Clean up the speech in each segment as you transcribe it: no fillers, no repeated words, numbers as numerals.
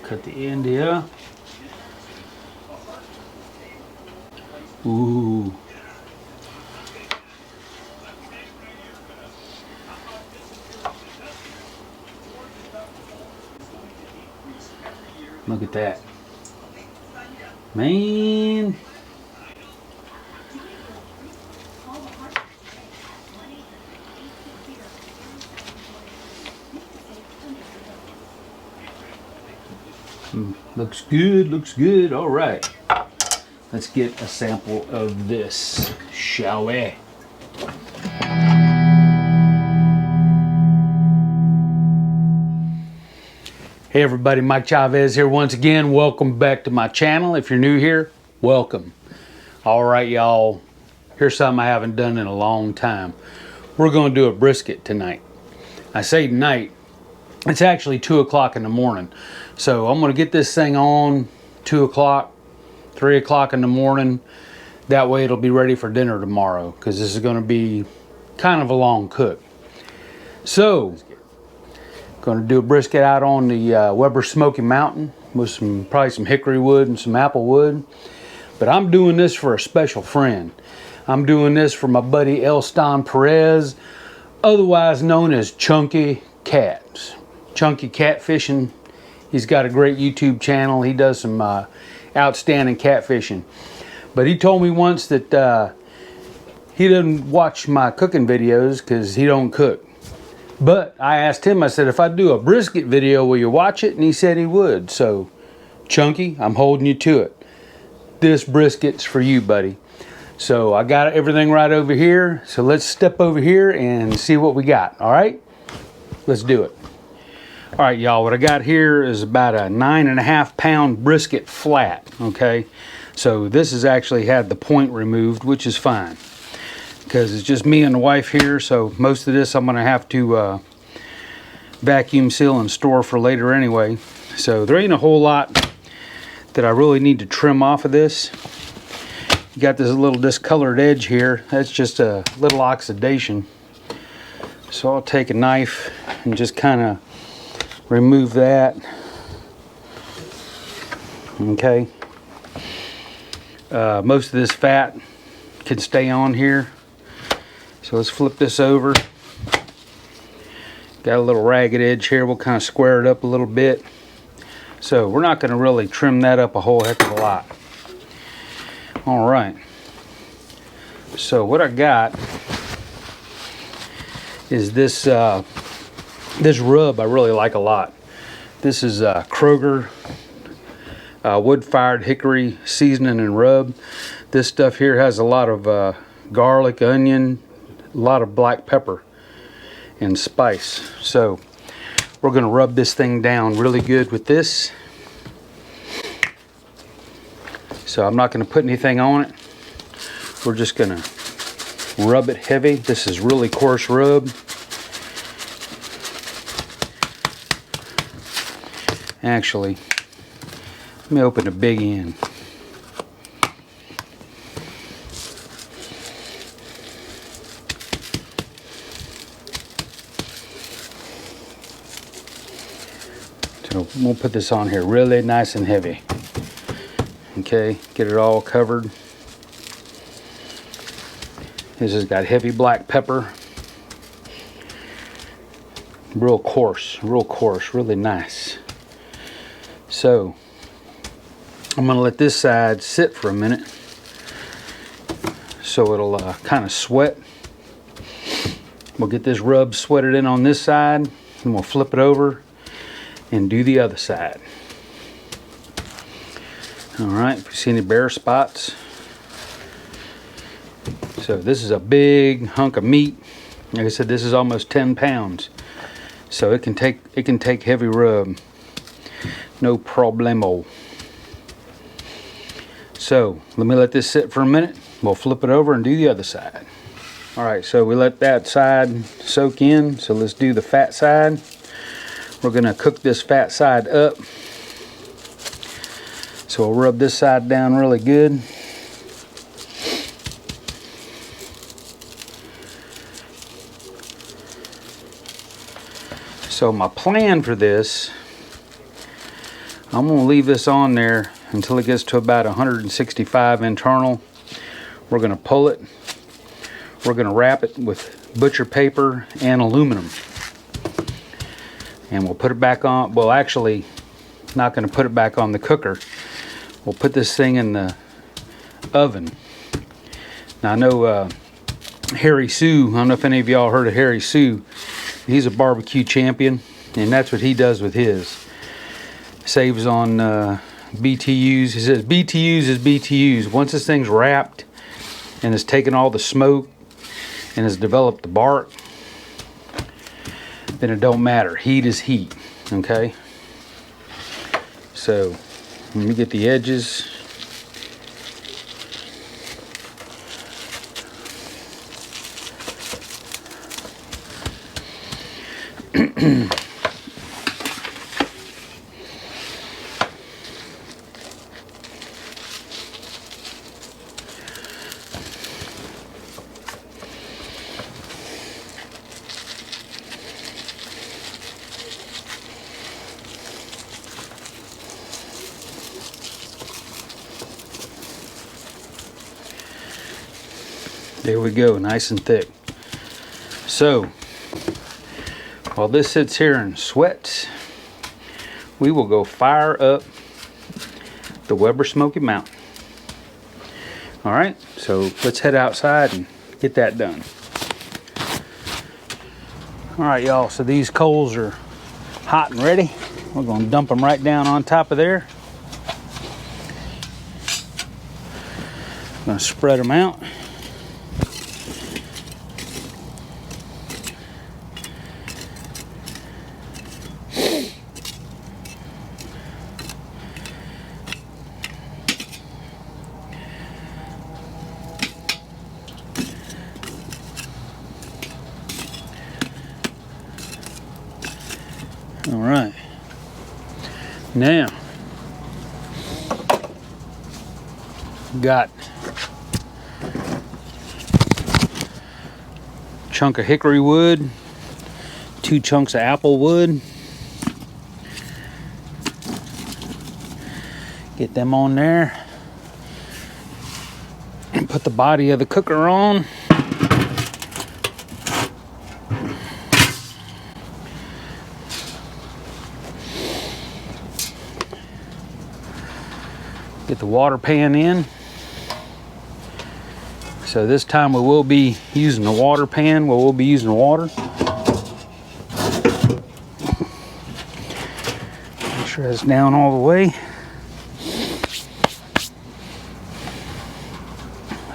Cut the end here. Ooh. Look at that. Man. Looks good, looks good. All right. Let's get a sample of this, shall we? Hey everybody, Mike Chavez here once again. Welcome back to my channel. If you're new here, welcome. All right, y'all. Here's something I haven't done in a long time. We're going to do a brisket tonight. I say tonight. It's actually 2 o'clock in the morning. So I'm going to get this thing on 2 o'clock, 3 o'clock in the morning. That way it'll be ready for dinner tomorrow, because this is going to be kind of a long cook. So, going to do a brisket out on the Weber Smoky Mountain with probably some hickory wood and some apple wood. But I'm doing this for a special friend. I'm doing this for my buddy Elstan Perez, otherwise known as Chunky Cats. Chunky Catfishing. He's got a great YouTube channel. He does some outstanding catfishing. But he told me once that he doesn't watch my cooking videos because he don't cook. But I asked him, I said, if I do a brisket video, will you watch it? And he said he would. So, Chunky, I'm holding you to it. This brisket's for you, buddy. So I got everything right over here. So let's step over here and see what we got. All right? Let's do it. All right, y'all, what I got here is about a 9.5 pound brisket flat, okay? So this has actually had the point removed, which is fine, because it's just me and the wife here, so most of this I'm gonna have to vacuum seal and store for later anyway. So there ain't a whole lot that I really need to trim off of this. You got this little discolored edge here. That's just a little oxidation. So I'll take a knife and just kind of remove that. Okay. Most of this fat can stay on here. So let's flip this over. Got a little ragged edge here. We'll kind of square it up a little bit. So we're not going to really trim that up a whole heck of a lot. All right. So what I got is this this rub I really like a lot. This is Kroger wood-fired hickory seasoning and rub. This stuff here has a lot of garlic, onion, a lot of black pepper and spice. So we're going to rub this thing down really good with this. So I'm not going to put anything on it. We're just going to rub it heavy. This is really coarse rub. Actually, let me open the big end. So we'll put this on here really nice and heavy. Okay, get it all covered. This has got heavy black pepper. Real coarse, really nice. So I'm going to let this side sit for a minute so it'll kind of sweat. We'll get this rub sweated in on this side, and we'll flip it over and do the other side. All right, if you see any bare spots. So this is a big hunk of meat. Like I said, this is almost 10 pounds. So it can take heavy rub. No problemo. So let me let this sit for a minute. We'll flip it over and do the other side. All right, so we let that side soak in. So let's do the fat side. We're gonna cook this fat side up. So we'll rub this side down really good. So my plan for this, I'm gonna leave this on there until it gets to about 165 internal. We're gonna pull it. We're gonna wrap it with butcher paper and aluminum. And we'll put it back on. Well, actually, not gonna put it back on the cooker. We'll put this thing in the oven. Now I know Harry Sue, I don't know if any of y'all heard of Harry Sue. He's a barbecue champion, and that's what he does with his. Saves on BTUs. He says BTUs is BTUs. Once this thing's wrapped and has taken all the smoke and has developed the bark, then it don't matter. Heat is heat, okay? So let me get the edges. There we go, nice and thick. So, while this sits here and sweats, we will go fire up the Weber Smoky Mountain. All right, so let's head outside and get that done. All right, y'all, so these coals are hot and ready. We're gonna dump them right down on top of there. I'm gonna spread them out. All right, now got a chunk of hickory wood, 2 chunks of apple wood. Get them on there and put the body of the cooker on. Get the water pan in. So this time we will be using the water pan. We'll be using the water. Make sure it's down all the way.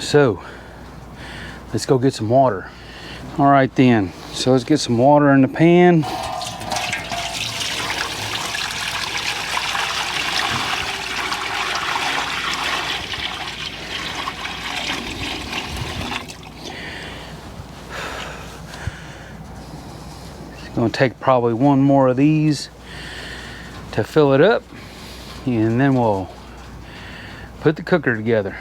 So let's go get some water. All right then, so let's get some water in the pan. Gonna take probably one more of these to fill it up, and then we'll put the cooker together.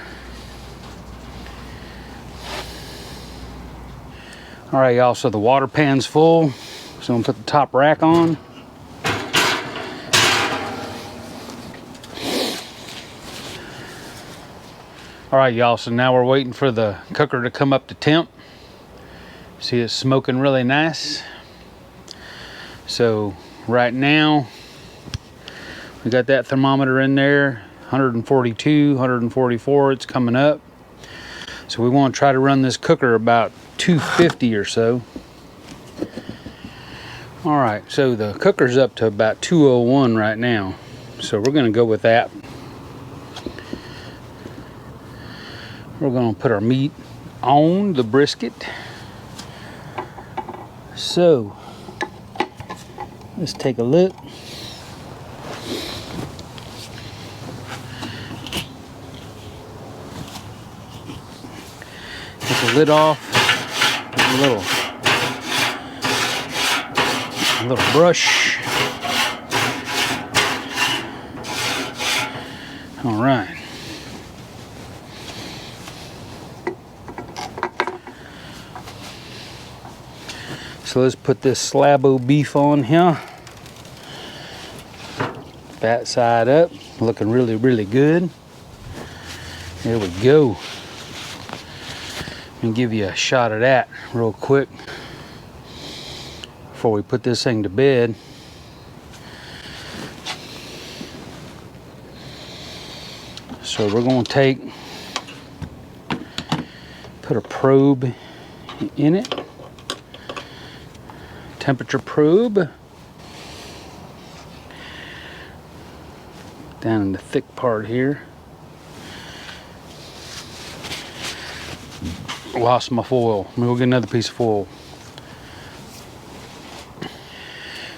All right, y'all, so the water pan's full, so I'm gonna put the top rack on. All right, y'all, so now we're waiting for the cooker to come up to temp. See, it's smoking really nice. So right now we got that thermometer in there, 142, 144, it's coming up. So we want to try to run this cooker about 250 or so. All right, so the cooker's up to about 201 right now. So we're gonna go with that. We're gonna put our meat on the brisket. So let's take a look. Take the lid off. A little brush. All right. So let's put this slab of beef on here. That side up, looking really, really good. There we go. And give you a shot of that real quick before we put this thing to bed. So we're going to put a probe in it, temperature probe, down in the thick part here. Lost my foil. Let me go get another piece of foil.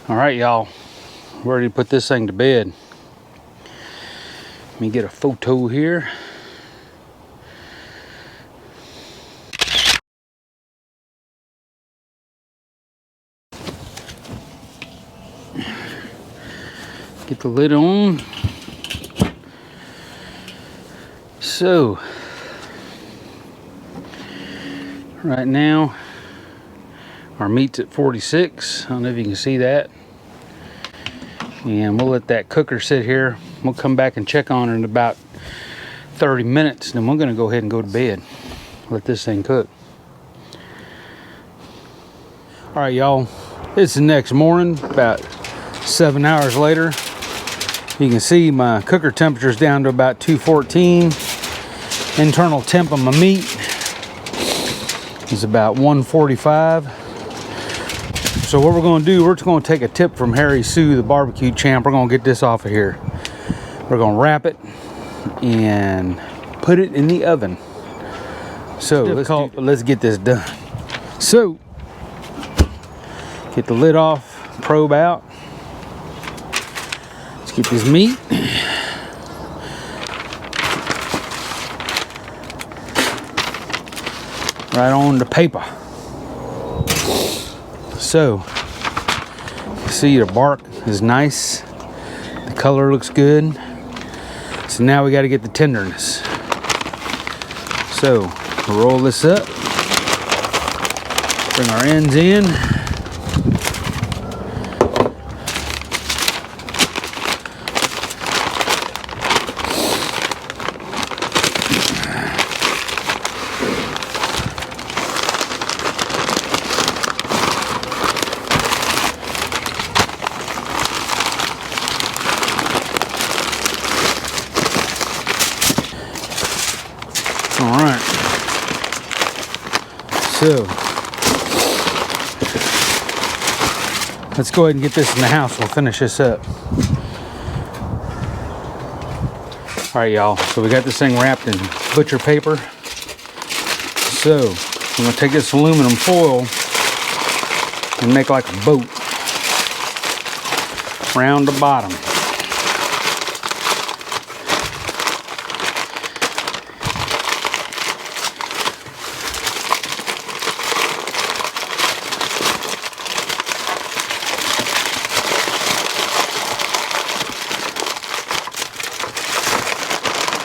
All right, y'all, we're ready to put this thing to bed. Let me get a photo here. Get the lid on. So, right now, our meat's at 46. I don't know if you can see that. And we'll let that cooker sit here. We'll come back and check on it in about 30 minutes. Then we're gonna go ahead and go to bed. Let this thing cook. All right, y'all. It's the next morning, about 7 hours later. You can see my cooker temperature's down to about 214. Internal temp of my meat is about 145. So what we're going to do, we're just going to take a tip from Harry Sue, the barbecue champ. We're going to get this off of here. We're going to wrap it and put it in the oven. So let's get this done. So get the lid off, probe out. Let's get this meat. Right on the paper. So, see, the bark is nice. The color looks good. So now we got to get the tenderness. So, roll this up. Bring our ends in. All right, so let's go ahead and get this in the house. We'll finish this up. All right, y'all, so we got this thing wrapped in butcher paper. So I'm gonna take this aluminum foil and make like a boat around the bottom.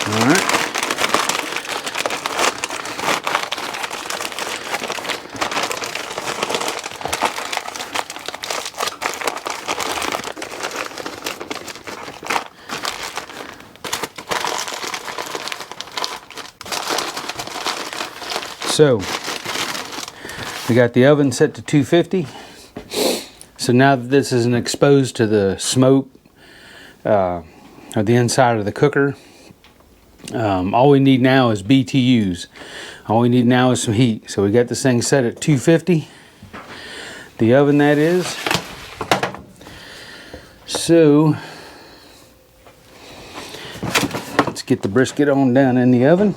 All right. So we got the oven set to 250. So now that this isn't exposed to the smoke or the inside of the cooker, all we need now is BTUs. All we need now is some heat. So we got this thing set at 250. The oven, that is. So let's get the brisket on down in the oven.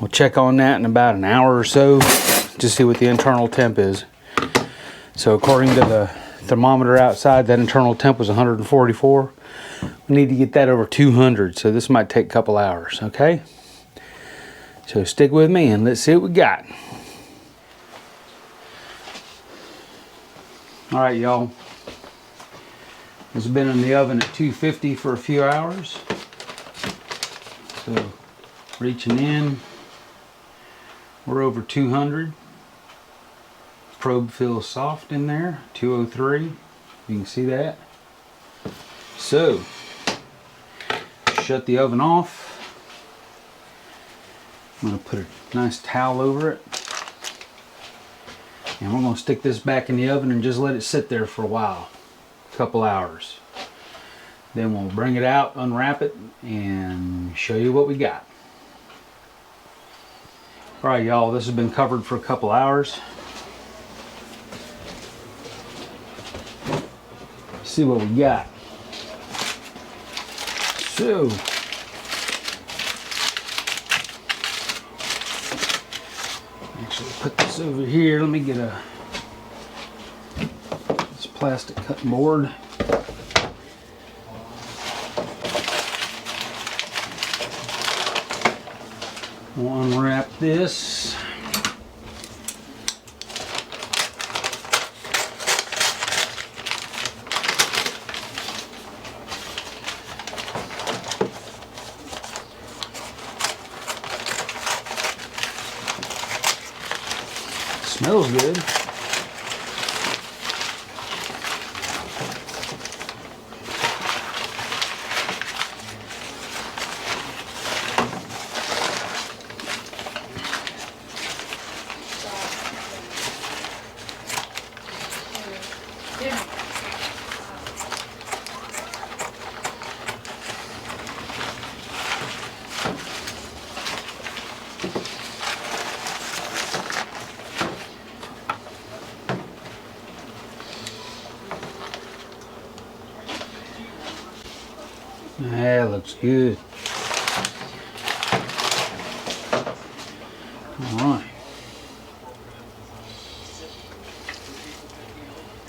We'll check on that in about an hour or so to see what the internal temp is. So according to the thermometer outside, that internal temp was 144. We need to get that over 200, so this might take a couple hours, okay? So stick with me and let's see what we got. All right, y'all. It's been in the oven at 250 for a few hours. So reaching in, we're over 200. probe feels soft in there. 203. You can see that. So, shut the oven off. I'm going to put a nice towel over it. And we're going to stick this back in the oven and just let it sit there for a while. A couple hours. Then we'll bring it out, unwrap it, and show you what we got. Alright y'all, this has been covered for a couple hours. See what we got. So, actually put this over here. Let me get this plastic cutting board. We'll unwrap this. Smells good. That looks good. All right.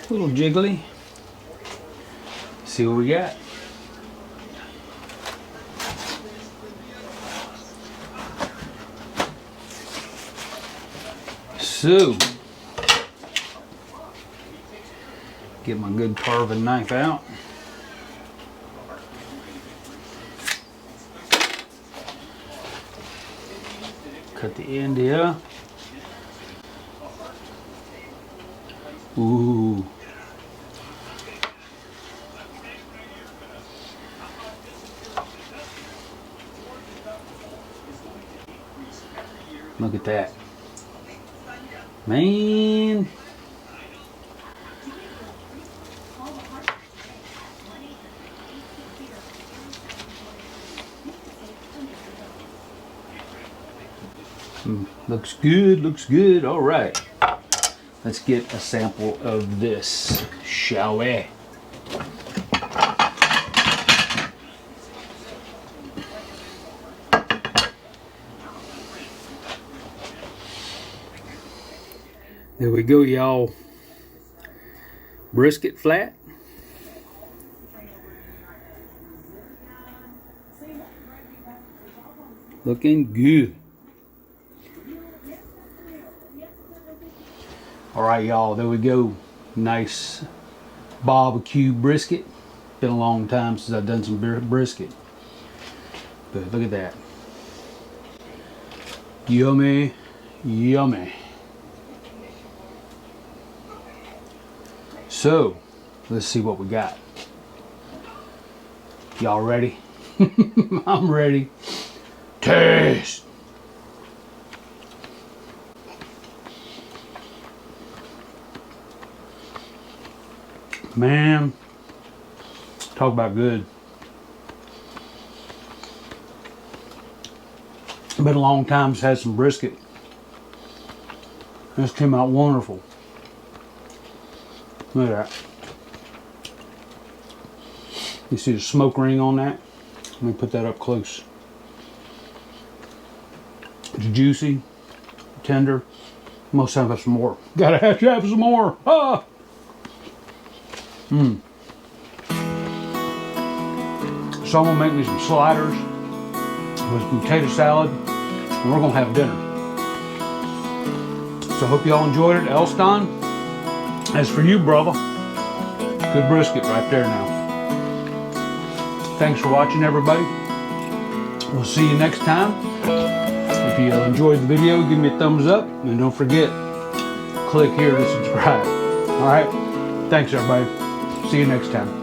A little jiggly. See what we got. So, get my good carving knife out. Cut the end here. Ooh. Look at that. Man. Looks good, looks good. All right. Let's get a sample of this, shall we? There we go, y'all. Brisket flat. Looking good. All right, y'all, there we go. Nice BBQ brisket. Been a long time since I've done some brisket. But look at that. Yummy, yummy. So, let's see what we got. Y'all ready? I'm ready. Taste. Man, talk about good. It's been a long time since I had some brisket. This came out wonderful. Look at that. You see the smoke ring on that? Let me put that up close. It's juicy, tender. Most times have some more. Gotta have to have some more. Ah! So I'm gonna make me some sliders with some potato salad, and we're gonna have dinner. So I hope y'all enjoyed it. Elstan, as for you, brother, good brisket right there now. Thanks for watching, everybody. We'll see you next time. If you enjoyed the video, give me a thumbs up, and don't forget, click here to subscribe. All right. Thanks, everybody. See you next time.